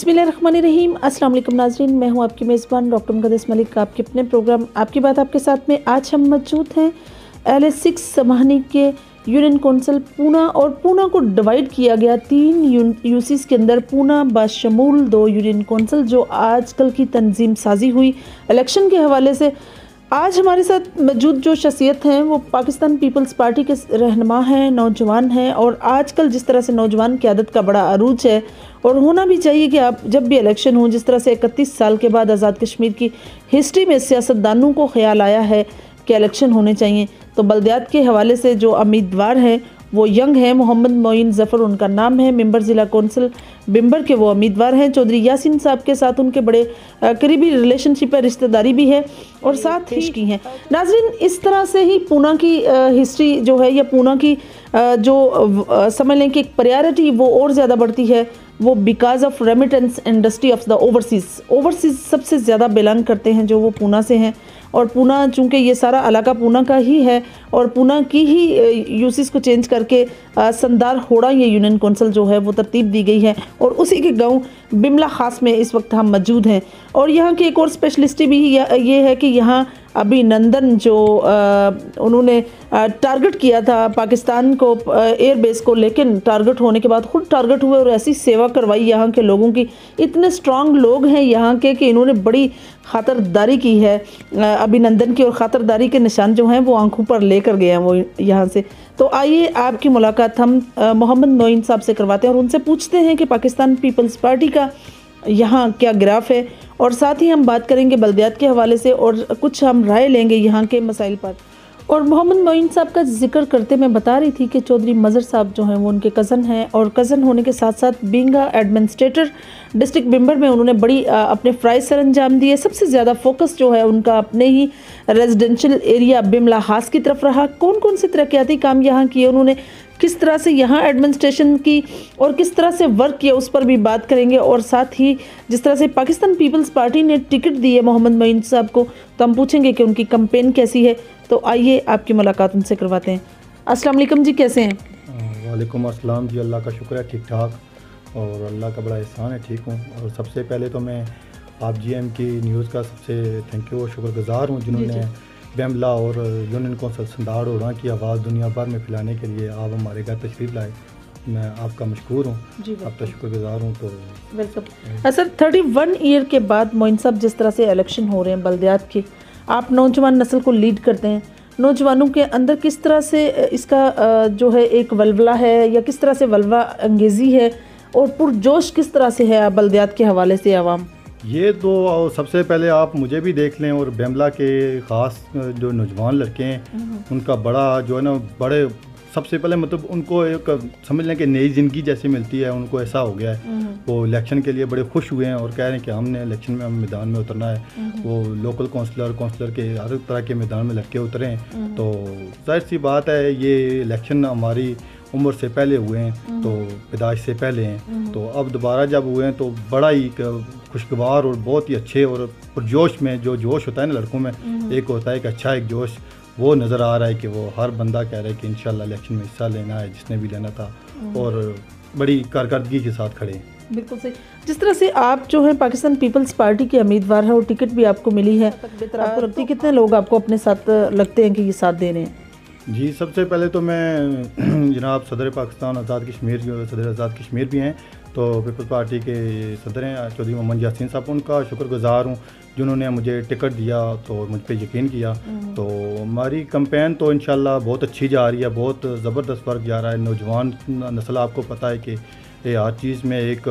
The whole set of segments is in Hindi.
बिस्मिल्लाहिर्रहमानिर्रहीम। अस्सलाम वालेकुम नाज़रीन, मैं हूं आपकी मेज़बान डॉक्टर मुक़द्दस मलिक। आपके अपने प्रोग्राम आपकी बात आपके साथ में आज हम मौजूद हैं LS6 समाहनी के यूनियन कौंसिल पूना। और पूना को डिवाइड किया गया 3 यूसीज़ के अंदर, पूना बाशमूल 2 यूनियन कौंसिल जो आजकल की तंजीम साजी हुई इलेक्शन के हवाले से। आज हमारे साथ मौजूद जो शख्सियत हैं वो पाकिस्तान पीपल्स पार्टी के रहनुमा हैं, नौजवान हैं। और आजकल जिस तरह से नौजवान क़यादत का बड़ा अरूज है और होना भी चाहिए कि आप जब भी इलेक्शन हो, जिस तरह से 31 साल के बाद आज़ाद कश्मीर की हिस्ट्री में सियासतदानों को ख्याल आया है कि इलेक्शन होने चाहिए, तो बल्दियात के हवाले से जो उम्मीदवार हैं वो यंग हैं। मोहम्मद मोइन ज़फ़र उनका नाम है, मेंबर ज़िला कौंसिल बिम्बर के वो उम्मीदवार हैं। चौधरी यासीन साहब के साथ उनके बड़े करीबी रिलेशनशिप है, रिश्तेदारी भी है और साथ ही की हैं। नाज़रीन, इस तरह से ही पूना की हिस्ट्री जो है या पूना की जो समझ लें कि एक प्रायोरिटी वो और ज़्यादा बढ़ती है, वो because of remittance industry of the overseas सबसे ज़्यादा बिलोंग करते हैं जो वो पूना से हैं। और पूना चूँकि ये सारा इलाका पूना का ही है और पूना की ही यूसीज़ को चेंज करके संदार होड़ा ये यूनियन कौंसिल जो है वो तरतीब दी गई है और उसी के गांव बिमला खास में इस वक्त हम मौजूद हैं। और यहाँ की एक और स्पेशलिस्टी भी ये है कि यहाँ अभिनंदन जो उन्होंने टारगेट किया था पाकिस्तान को, एयर बेस को, लेकिन टारगेट होने के बाद खुद टारगेट हुए और ऐसी सेवा करवाई यहाँ के लोगों की। इतने स्ट्रांग लोग हैं यहाँ के कि इन्होंने बड़ी खातरदारी की है अभिनंदन की, और खातरदारी के निशान जो हैं वो आंखों पर लेकर गए हैं वो यहाँ से। तो आइए आपकी मुलाकात हम मोहम्मद मोइन साहब से करवाते हैं और उनसे पूछते हैं कि पाकिस्तान पीपल्स पार्टी का यहाँ क्या ग्राफ है, और साथ ही हम बात करेंगे बल्दियात के हवाले से और कुछ हम राय लेंगे यहाँ के मसाइल पर। और मोहम्मद मोइन साहब का जिक्र करते मैं बता रही थी कि चौधरी मज़हर साहब जो हैं वो उनके कज़न हैं, और कज़न होने के साथ साथ बीइंग एडमिनिस्ट्रेटर डिस्ट्रिक्ट बिम्बर में उन्होंने बड़ी अपने फ़राइज़ सर अंजाम दिए। सबसे ज़्यादा फोकस जो है उनका अपने ही रेजिडेंशियल एरिया बिमला हास की तरफ रहा। कौन कौन से तरक्याती काम यहाँ किए उन्होंने, किस तरह से यहाँ एडमिनिस्ट्रेशन की और किस तरह से वर्क किया, उस पर भी बात करेंगे। और साथ ही जिस तरह से पाकिस्तान पीपल्स पार्टी ने टिकट दी है मोहम्मद मोइन साहब को, तो हम पूछेंगे कि उनकी कैंपेन कैसी है। तो आइए आपकी मुलाकात उनसे करवाते हैं। अस्सलाम वालेकुम जी, कैसे हैं? वालेकुम अस्सलाम जी, अल्लाह का शुक्र है, ठीक ठाक, और अल्लाह का बड़ा एहसान है, ठीक हूँ। और सबसे पहले तो मैं आप GM की न्यूज़ का सबसे थैंक यू और शुक्रगुजार हूँ जिन्होंने बिमला और यूनियन कौंसिल संदार होड़ा की आवाज़ दुनिया भर में फैलाने के लिए आप हमारे घर तशरीफ़ लाए। मैं आपका मशकूर हूँ, आपका शुक्रगुजार हूँ। तो वेलकम सर। 31 ईयर के बाद मोइन साहब, जिस तरह से इलेक्शन हो रहे हैं बल्दियात के, आप नौजवान नस्ल को लीड करते हैं, नौजवानों के अंदर किस तरह से इसका जो है एक वल्वला है या किस तरह से वल्वा अंगेज़ी है और पुरजोश किस तरह से है बल्दियात के हवाले से आवाम? ये तो सबसे पहले आप मुझे भी देख लें और बिमला के ख़ास जो नौजवान लड़के हैं उनका बड़ा जो है ना, बड़े सबसे पहले मतलब उनको एक समझ लें कि नई ज़िंदगी जैसी मिलती है। उनको ऐसा हो गया है, वो इलेक्शन के लिए बड़े खुश हुए हैं और कह रहे हैं कि हमने इलेक्शन में हम मैदान में उतरना है। वो लोकल काउंसलर के हर तरह के मैदान में लड़के उतरे हैं। तो जाहिर सी बात है, ये इलेक्शन हमारी उम्र से पहले हुए हैं, तो पैदाइश से पहले हैं। तो अब दोबारा जब हुए हैं तो बड़ा ही खुशगवार और बहुत ही अच्छे और पुरजोश में जो जोश होता है ना लड़कों में, एक होता है एक अच्छा एक जोश, वो नज़र आ रहा है कि वो हर बंदा कह रहा है कि इंशाल्लाह इलेक्शन में हिस्सा लेना है जिसने भी लेना था, और बड़ी कारकर्दगी के साथ खड़े हैं। बिल्कुल सही। जिस तरह से आप जो है पाकिस्तान पीपल्स पार्टी के उम्मीदवार हैं और टिकट भी आपको मिली है, आपको लगती है कितने लोग आपको अपने साथ लगते हैं कि ये साथ दे रहे हैं? जी, सबसे पहले तो मैं जनाब सदर पाकिस्तान आज़ाद कश्मीर, जो सदर आज़ाद कश्मीर भी हैं, तो पीपल्स पार्टी के सदर हैं चौधरी मोहम्मद यासीन साहब, उनका शुक्रगुजार हूँ जिन्होंने मुझे टिकट दिया तो मुझ पे यकीन किया। तो हमारी कैंपेन तो इंशाल्लाह बहुत अच्छी जा रही है, बहुत ज़बरदस्त वर्क जा रहा है। नौजवान नस्ल आपको पता है कि ये हर चीज़ में एक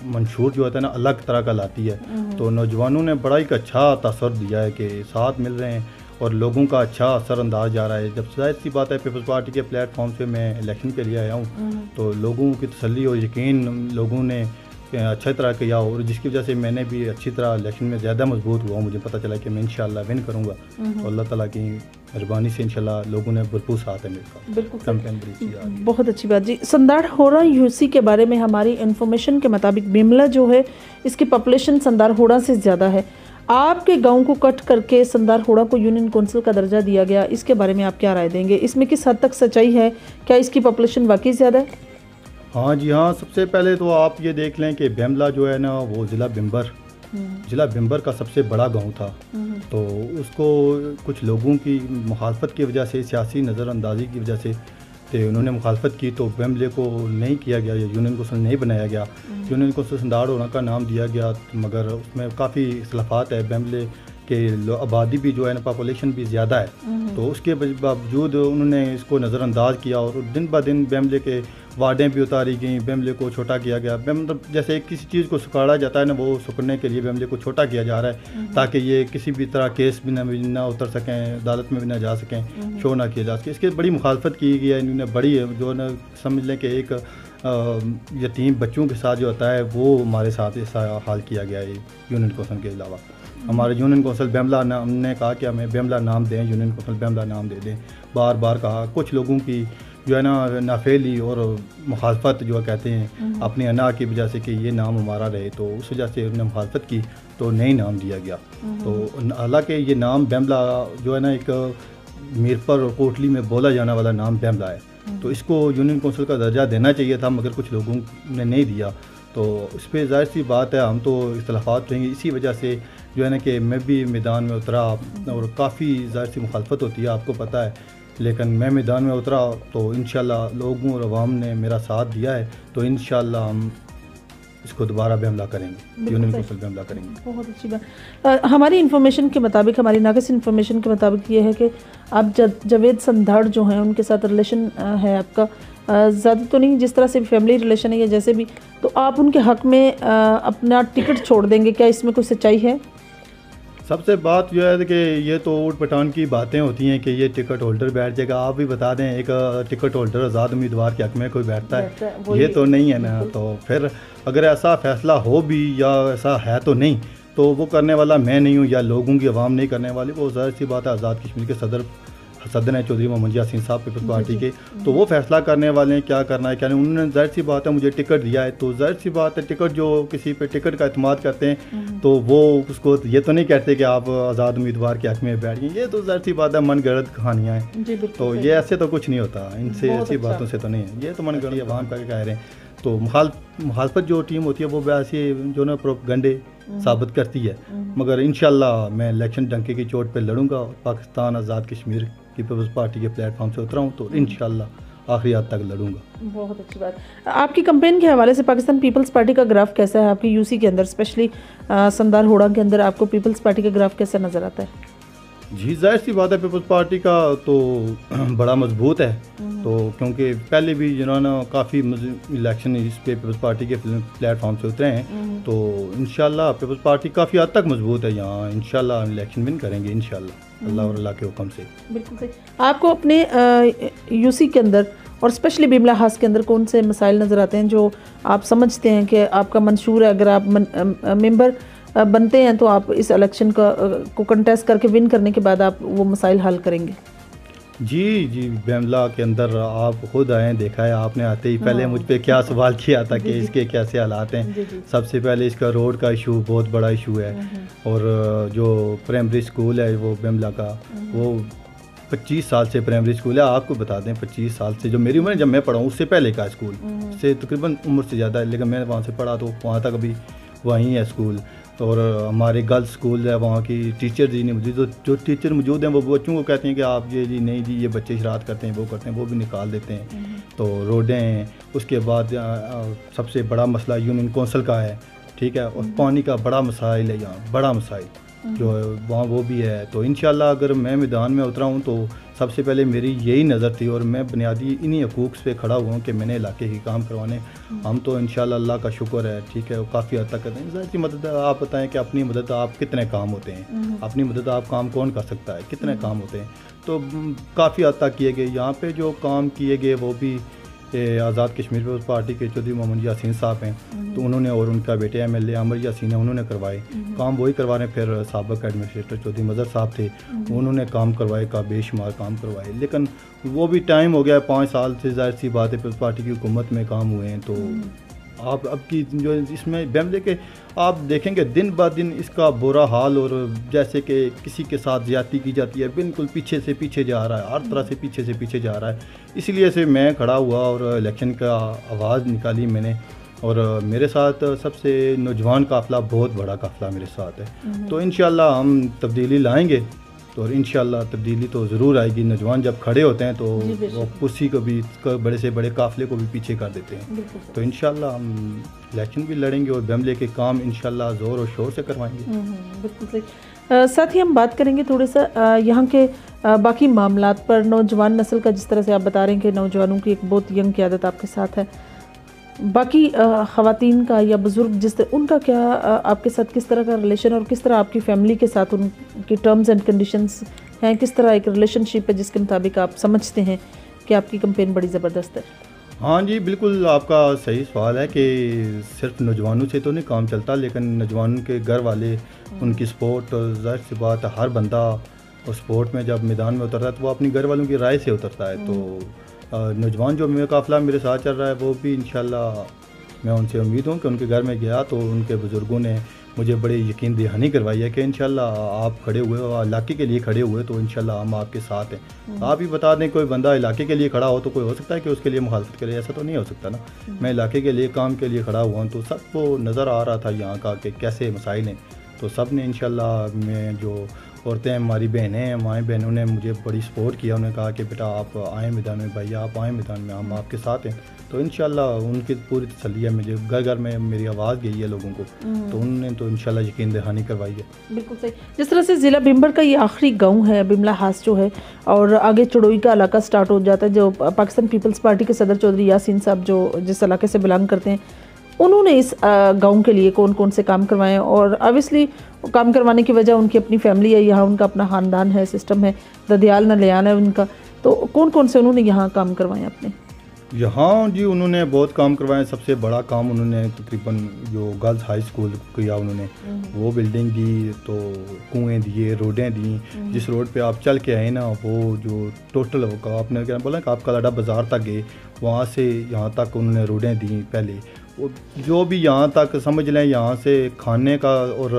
मंशूर जो होता है ना अलग तरह का लाती है। तो नौजवानों ने बड़ा एक अच्छा तासर दिया है कि साथ मिल रहे हैं और लोगों का अच्छा असर अंदाज जा रहा है। जब जाहिर सी बात है पीपल्स पार्टी के प्लेटफॉर्म से मैं इलेक्शन के लिए आया हूँ, तो लोगों की तसल्ली और यकीन लोगों ने अच्छी तरह किया, और जिसकी वजह से मैंने भी अच्छी तरह इलेक्शन में ज़्यादा मजबूत हुआ। मुझे पता चला कि मैं इंशाल्लाह विन करूँगा, और अल्लाह ताला की मेहरबानी से इंशाल्लाह लोगों ने भरपूर साथ है मेरे। बिल्कुल कैंपेन बहुत अच्छी बात जी। संदार होड़ा यूसी के बारे में हमारी इन्फॉर्मेशन के मुताबिक बिमला जो है इसकी पॉपुलेशन संदार होड़ा से ज़्यादा है। आपके गांव को कट करके संदार होड़ा को यूनियन कौंसिल का दर्जा दिया गया, इसके बारे में आप क्या राय देंगे? इसमें किस हद तक सच्चाई है? क्या इसकी पॉपुलेशन वाकई ज़्यादा है? हाँ जी हाँ, सबसे पहले तो आप ये देख लें कि बेमला जो है ना वो ज़िला बिम्बर का सबसे बड़ा गांव था। तो उसको कुछ लोगों की मुखालफत की वजह से, सियासी नज़रअंदाजी की वजह से तो उन्होंने मुखालफत की, तो बेमले को नहीं किया गया या यूनियन कौंसिल नहीं बनाया गया। यूनियन कौंसिल संदाड़ होना का नाम दिया गया, मगर उसमें काफ़ी इख्तलाफात है। बेमले के आबादी भी जो है ना, पॉपुलेशन भी ज़्यादा है, तो उसके बावजूद उन्होंने इसको नज़रअंदाज किया और दिन ब दिन बेमले के वार्डें भी उतारी गई, बेमले को छोटा किया गया। मतलब जैसे किसी चीज़ को सुखाड़ा जाता है ना, वो सुखने के लिए बेमले को छोटा किया जा रहा है, ताकि ये किसी भी तरह केस भी ना उतर सकें, अदालत में भी ना जा सकें, शो ना किया जा सके। इसकी बड़ी मुखालफत की गई है इन्होंने, बड़ी जो ना समझ लें कि एक यतीम बच्चों के साथ जो होता है वो हमारे साथ ऐसा हाल किया गया है। यूनियन कौंसिल के अलावा हमारे यूनियन कौंसिल बेमला नाम, हमने कहा कि हमें बेमला नाम दें, यूनियन कौंसिल बेमला नाम दे दें, बार बार कहा। कुछ लोगों की जो है ना नाफेली और मुखालफत जो कहते हैं अपनी अना की वजह से कि ये नाम हमारा रहे, तो उस वजह से उन्होंने मुखालफत की, तो नई नाम दिया गया। तो हालांकि ये नाम बेमला जो है ना एक मीरपुर और कोटली में बोला जाने वाला नाम बेमला है, तो इसको यूनियन कौंसिल का दर्जा देना चाहिए था, मगर कुछ लोगों ने नहीं दिया। तो इस पर ज़ाहिर सी बात है, हम तो इख्तलाफात रहेंगे। इसी वजह से जो है ना कि मैं भी मैदान में उतरा और काफ़ी ज़ाहिर सी मुखालफत होती है, आपको पता है, लेकिन मैं मैदान में उतरा तो इंशाल्लाह लोगों और अवाम ने मेरा साथ दिया है, तो इंशाल्लाह हम इसको दोबारा बेमला करेंगे, यूनियन कौंसिल बेमला करेंगे। बहुत अच्छी बात। हमारी इन्फॉर्मेशन के मुताबिक, हमारी नाक़िस इन्फॉर्मेशन के मुताबिक ये है कि आप जावेद संधाड़ जो हैं उनके साथ रिलेशन है आपका, ज़्यादा तो नहीं, जिस तरह से फैमिली रिलेशन है या जैसे भी, तो आप उनके हक़ में अपना टिकट छोड़ देंगे, क्या इसमें कोई सच्चाई है? सबसे बात जो है कि ये तो ऊट पटान की बातें होती हैं कि ये टिकट होल्डर बैठ जाएगा। आप भी बता दें, एक टिकट होल्डर आज़ाद उम्मीदवार के हक़ में कोई बैठता है? ये तो नहीं है ना। तो फिर अगर ऐसा फ़ैसला हो भी या ऐसा है तो नहीं, तो वो करने वाला मैं नहीं हूँ या लोगों की आवाम नहीं करने वाली, वो ज़ाहिर सी बात है आज़ाद कश्मीर के सदर हैं चौधरी मोहम्मद यासीन साहब पीपल्स पार्टी के, तो वो फैसला करने वाले हैं क्या करना है क्या नहीं। उन्होंने ज़ाहिर सी बात है मुझे टिकट दिया है, तो ज़ाहिर सी बात है टिकट जो किसी पे टिकट का इत्मीनान करते हैं तो वो उसको ये तो नहीं कहते कि आप आज़ाद उम्मीदवार के हक़ में बैठ गए। ये तो ज़ाहिर सी बात है मन गढ़ंत कहानियाँ हैं, तो ये ऐसे तो कुछ नहीं होता, इनसे ऐसी बातों से तो नहीं है, ये तो मन गढ़ंत आवाम का कह रहे हैं। तो मुखालफत जो टीम होती है वो वैसे जो ना प्रोपेगेंडे साबित करती है, मगर इंशाल्लाह मैं इलेक्शन डंके की चोट पे लड़ूंगा। पाकिस्तान आज़ाद कश्मीर की पीपल्स पार्टी के प्लेटफॉर्म से उतरा हूँ, तो इंशाल्लाह आखिरी हद तक लड़ूंगा। बहुत अच्छी बात। आपकी कैंपेन के हवाले से पाकिस्तान पीपल्स पार्टी का ग्राफ कैसा है आपकी यूसी के अंदर, स्पेशली संदार होड़ा के अंदर आपको पीपल्स पार्टी का ग्राफ कैसा नज़र आता है? जी ज़ाहिर सी बात है पीपल्स पार्टी का तो बड़ा मजबूत है, तो क्योंकि पहले भी जिन्होंने काफ़ी इलेक्शन इस पे पीपल्स पार्टी के प्लेटफॉर्म से उतरे हैं, तो इंशाल्लाह पीपल्स पार्टी काफ़ी हद तक मजबूत है। यहाँ इंशाल्लाह इलेक्शन विन करेंगे इंशाल्लाह, अल्लाह और अल्लाह के हुक्म से। बिल्कुल सही। आपको अपने यूसी के अंदर और स्पेशली बिमला हास के अंदर कौन से मसाइल नज़र आते हैं जो आप समझते हैं कि आपका मंशूर है, अगर आप मेंबर बनते हैं तो आप इस इलेक्शन को कंटेस्ट करके विन करने के बाद आप वो मसाइल हल करेंगे? जी बेमला के अंदर आप खुद आए, देखा है आपने आते ही पहले मुझ पे क्या सवाल किया था कि इसके कैसे हालात हैं। सबसे पहले इसका रोड का इशू बहुत बड़ा इशू है, और जो प्राइमरी स्कूल है वो बेमला का, वो 25 साल से प्राइमरी स्कूल है। आपको बता दें 25 साल से, जो मेरी उम्र है जब मैं पढ़ा हूँ उससे पहले का स्कूल से तकरीबन उम्र से ज़्यादा है, लेकिन मैं वहाँ से पढ़ा तो वहाँ तक अभी वहीं है स्कूल। और हमारे गर्ल्स स्कूल है, वहाँ की टीचर जी नहीं मौजूद, जो टीचर मौजूद हैं वो बच्चों को कहते हैं कि आप ये जी नहीं जी ये बच्चे शरारत करते हैं, वो करते हैं, वो भी निकाल देते हैं। तो रोडें हैं, उसके बाद सबसे बड़ा मसला यूनियन कौंसिल का है, ठीक है, और पानी का बड़ा मसाइल है यहाँ, बड़ा मसाइल जो है वहाँ वो भी है। तो इंशाल्लाह अगर मैं मैदान में उतरा हूँ तो सबसे पहले मेरी यही नज़र थी, और मैं बुनियादी इन्हीं हकूक़ पे खड़ा हुआ हूँ कि मैंने इलाके की काम करवाने। हम तो इंशाल्लाह अल्लाह का शुक्र है, ठीक है, वो काफ़ी हद तक करते हैं। ज़ाहिर सी मदद आप बताएं कि अपनी मदद आप कितने काम होते हैं, अपनी मदद आप काम कौन कर सकता है, कितने काम होते हैं, तो काफ़ी हद तक किए गए। यहाँ पे जो काम किए गए वो भी आज़ाद कश्मीर पीपल्स पार्टी के चौधरी मोहम्मद यासीन साहब हैं, तो उन्होंने और उनका बेटे एमएलए अमर यासीन है, उन्होंने करवाए काम, वही करवा रहे हैं। फिर साबिक़ एडमिनिस्ट्रेटर चौधरी मज़हर साहब थे, उन्होंने काम करवाए का बेशुमार काम करवाए, लेकिन वो भी टाइम हो गया 5 साल से। ज़ाहिर सी बात है पीपल्स पार्टी की हुकूमत में काम हुए हैं, तो आप अब की जो इसमें बेमले के आप देखेंगे दिन ब दिन इसका बुरा हाल, और जैसे कि किसी के साथ ज़्यादती की जाती है, बिल्कुल पीछे से पीछे जा रहा है, हर तरह से पीछे जा रहा है। इसीलिए से मैं खड़ा हुआ और इलेक्शन का आवाज़ निकाली मैंने, और मेरे साथ सबसे नौजवान काफ़िला, बहुत बड़ा काफ़िला मेरे साथ है। तो इंशाल्लाह हम तब्दीली लाएंगे, तो और इंशाल्लाह तब्दीली तो ज़रूर आएगी। नौजवान जब खड़े होते हैं तो वो कुर्सी को भी, बड़े से बड़े काफ़िले को भी पीछे कर देते हैं। तो इंशाल्लाह हम इलेक्शन भी लड़ेंगे और बेमले के काम इंशाल्लाह ज़ोर और शोर से करवाएंगे। बिल्कुल सही। साथ ही हम बात करेंगे थोड़े सा यहाँ के बाकी मामलात पर। नौजवान नस्ल का जिस तरह से आप बता रहे हैं कि नौजवानों की एक बहुत यंग क़यादत आपके साथ है, बाकी ख़वातीन का या बुज़ुर्ग जिस तरह, उनका क्या आपके साथ किस तरह का रिलेशन, और किस तरह आपकी फ़ैमिली के साथ उनकी टर्म्स एंड कंडीशंस हैं, किस तरह एक रिलेशनशिप है जिसके मुताबिक आप समझते हैं कि आपकी कैंपेन बड़ी ज़बरदस्त है? हाँ जी, बिल्कुल आपका सही सवाल है कि सिर्फ नौजवानों से तो नहीं काम चलता, लेकिन नौजवानों के घर वाले, उनकी सपोर्ट, ज़ाहिर सी बात है हर बंदा और स्पोर्ट में जब मैदान में उतरता है तो वो अपनी घर वालों की राय से उतरता है। तो नौजवान जो मेरा काफ़िला मेरे साथ चल रहा है, वो भी इंशाल्लाह मैं उनसे उम्मीद हूँ कि उनके घर में गया तो उनके बुज़ुर्गों ने मुझे बड़ी यकीन दहानी करवाई है कि इंशाल्लाह आप खड़े हुए हो, इलाके के लिए खड़े हुए, तो इंशाल्लाह हम आपके साथ हैं। आप ही बता दें, कोई बंदा इलाके के लिए खड़ा हो तो कोई हो सकता है कि उसके लिए मुखालफत करे, ऐसा तो नहीं हो सकता ना। मैं इलाके के लिए, काम के लिए खड़ा हुआ हूँ, तो सबको नज़र आ रहा था यहाँ का कि कैसे मसाइल हैं। तो सब ने इंशाल्लाह, में जो औरतें हैं, हमारी बहनें हैं, माएँ बहनों ने मुझे बड़ी सपोर्ट किया। उन्होंने कहा कि बेटा आप आएँ मैदान में, भैया आप आएँ मैदान में, हम आपके साथ हैं। तो इंशाल्लाह उनकी पूरी तसल्ली है, मुझे घर घर में मेरी आवाज़ गई है लोगों को, तो उन्होंने तो इंशाल्लाह यकीन दहानी करवाई है। बिल्कुल सही। जिस तरह से ज़िला बिम्बर का ये आखिरी गांव है, बिमला हास जो है, और आगे चड़ोई का इलाका स्टार्ट हो जाता है, जो पाकिस्तान पीपल्स पार्टी के सदर चौधरी यासीन साहब जो जिस इलाके से बिलोंग करते हैं, उन्होंने इस गांव के लिए कौन कौन से काम करवाए, और ऑब्वियसली काम करवाने की वजह उनकी अपनी फैमिली है, यहाँ उनका अपना ख़ानदान है, सिस्टम है, ददियाल न लियान है उनका। तो कौन कौन से उन्होंने यहाँ काम करवाए अपने? यहाँ जी उन्होंने बहुत काम करवाए। सबसे बड़ा काम उन्होंने तकरीबन जो गर्ल्स हाई स्कूल किया उन्होंने, वो बिल्डिंग दी, तो कुएँ दिए, रोडें दी। जिस रोड पे आप चल के आए ना, वो जो टोटल आपने क्या बोला कि आप कलाडा बाज़ार तक गए, वहाँ से यहाँ तक उन्होंने रोडें दी। पहले वो जो भी यहाँ तक समझ लें, यहाँ से खाने का और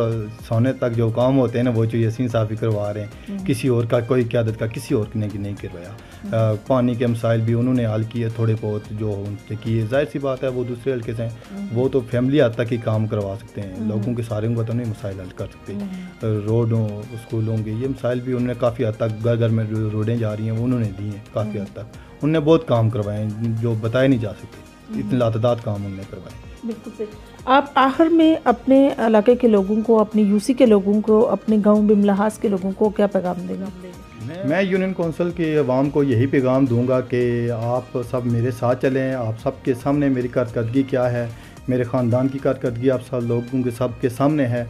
सोने तक जो काम होते हैं ना, वो जो यासीन साहब ही करवा रहे हैं। किसी और का, कोई क़यादत का किसी और ने नहीं करवाया। पानी के मसाइल भी उन्होंने हल किए थोड़े बहुत जो उनसे किए। जाहिर सी बात है वो दूसरे हल्के से हैं, वो तो फैमिली हद तक ही काम करवा सकते हैं, लोगों के सारे को तो नहीं मसाइल हल कर सकते। रोडों, स्कूलों के ये मसाइल भी उन्होंने काफ़ी हद तक, घर घर में रोडें जा रही हैं वो उन्होंने दी हैं काफ़ी हद तक। उन्होंने बहुत काम करवाए जो बताए नहीं जा सकते, इतने लातदाद काम उन्होंने करवाए। बिल्कुल सही। आप आखिर में अपने इलाके के लोगों को, अपने यूसी के लोगों को, अपने गांव बिमला हास के लोगों को क्या पैगाम देंगे? मैं यूनियन कौंसिल के अवाम को यही पैगाम दूंगा कि आप सब मेरे साथ चलें। आप सबके सामने मेरी कारकर्दगी क्या है, मेरे ख़ानदान की कारकर्दगी आप सब लोगों के सबके सामने है।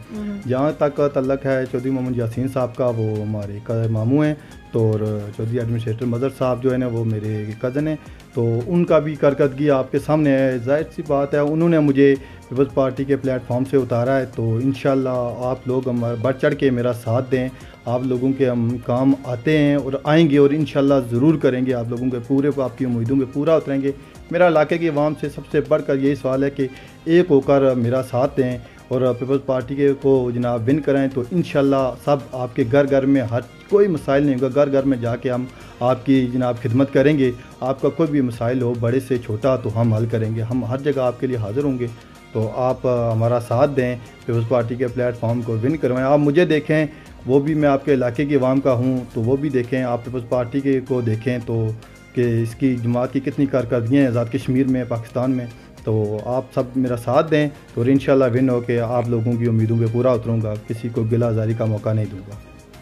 जहाँ तक तल्लक है चौधरी मोहम्मद यासीन साहब का, वो हमारे मामू हैं, तो चौधरी एडमिनिस्ट्रेटर मदर साहब जो है ना, वो मेरे कज़न हैं, तो उनका भी कारकर्दगी आपके सामने है। जाहिर सी बात है उन्होंने मुझे पीपल्स पार्टी के प्लेटफॉर्म से उतारा है, तो इंशाल्लाह आप लोग हमारा बढ़ चढ़ के मेरा साथ दें। आप लोगों के हम काम आते हैं और आएंगे, और इंशाल्लाह ज़रूर करेंगे। आप लोगों के पूरे आपकी उम्मीदों में पूरा उतरेंगे। मेरा इलाके की आवाम से सबसे बढ़कर यही सवाल है कि एक होकर मेरा साथ दें और पीपल्स पार्टी के को जनाब विन कराएं, तो इंशाल्लाह सब आपके घर घर में हर कोई मसाइल नहीं होगा। घर घर में जाके हम आपकी जनाब खिदमत करेंगे। आपका कोई भी मसाइल हो, बड़े से छोटा, तो हम हल करेंगे। हम हर जगह आपके लिए हाज़िर होंगे, तो आप हमारा साथ दें, पीपल्स पार्टी के प्लेटफॉर्म को विन करवाएं। आप मुझे देखें, वो भी मैं आपके इलाके की आवाम का हूँ, तो वो भी देखें। आप पीपल्स पार्टी के को देखें तो कि इसकी जमात की कितनी कारकर्दगियाँ हैं आज़ाद कश्मीर में, पाकिस्तान में। तो आप सब मेरा साथ दें, तो इंशाल्लाह विन हो के आप लोगों की उम्मीदों पे पूरा उतरूँगा, किसी को गिलाजारी का मौका नहीं दूँगा।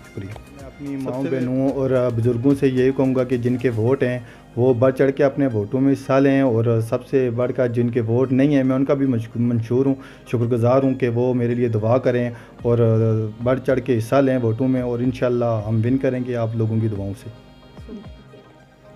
शुक्रिया। मैं अपनी माओ बहनों और बुज़ुर्गों से यही कहूँगा कि जिनके वोट हैं वो बढ़ चढ़ के अपने वोटों में हिस्सा लें, और सबसे बढ़कर जिनके वोट नहीं हैं, मैं उनका भी मंशूर हूँ, शुक्रगुज़ार हूँ कि वो मेरे लिए दुआ करें और बढ़ चढ़ के हिस्सा लें वोटों में, और इंशाल्लाह हम विन करेंगे आप लोगों की दुआओं से।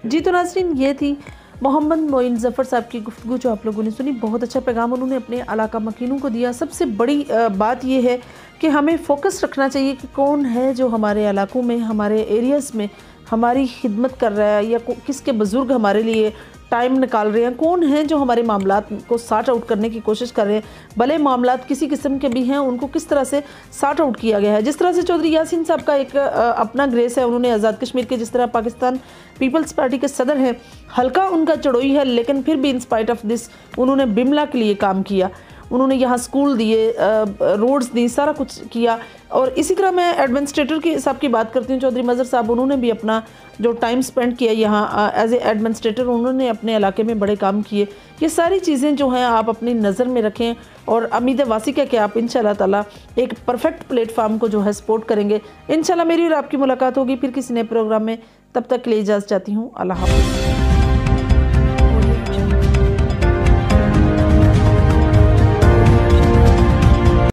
जी तो नाज़रीन, ये थी मोहम्मद मोइन ज़फ़र साहब की गुफ्तगू जो आप लोगों ने सुनी। बहुत अच्छा पैगाम उन्होंने अपने इलाका मकीनों को दिया। सबसे बड़ी बात यह है कि हमें फ़ोकस रखना चाहिए कि कौन है जो हमारे इलाकों में, हमारे एरियाज़ में हमारी खिदमत कर रहा है, या किसके बुज़ुर्ग हमारे लिए टाइम निकाल रहे हैं, कौन हैं जो हमारे मामलात को सॉर्ट आउट करने की कोशिश कर रहे हैं, भले मामलात किसी किस्म के भी हैं, उनको किस तरह से सॉर्ट आउट किया गया है। जिस तरह से चौधरी यासीन साहब का एक अपना ग्रेस है, उन्होंने आज़ाद कश्मीर के, जिस तरह पाकिस्तान पीपल्स पार्टी के सदर हैं, हल्का उनका चढ़ोई है, लेकिन फिर भी इन स्पाइट ऑफ दिस उन्होंने बिमला के लिए काम किया, उन्होंने यहाँ स्कूल दिए, रोड्स दी, सारा कुछ किया। और इसी तरह मैं एडमिनिस्ट्रेटर की साहब की बात करती हूँ, चौधरी मज़हर साहब, उन्होंने भी अपना जो टाइम स्पेंड किया यहाँ एज ए एडमिनिस्ट्रेटर, उन्होंने अपने इलाके में बड़े काम किए। ये सारी चीज़ें जो हैं आप अपनी नज़र में रखें और उम्मीद वासिक है कि आप इंशाल्लाह ताला एक परफेक्ट प्लेटफार्म को जो है सपोर्ट करेंगे। इंशाल्लाह मेरी और आपकी मुलाकात होगी फिर किसी नए प्रोग्राम में, तब तक के लिए इजाज़त चाहती हूँ। अल्लाह हाफ़िज़।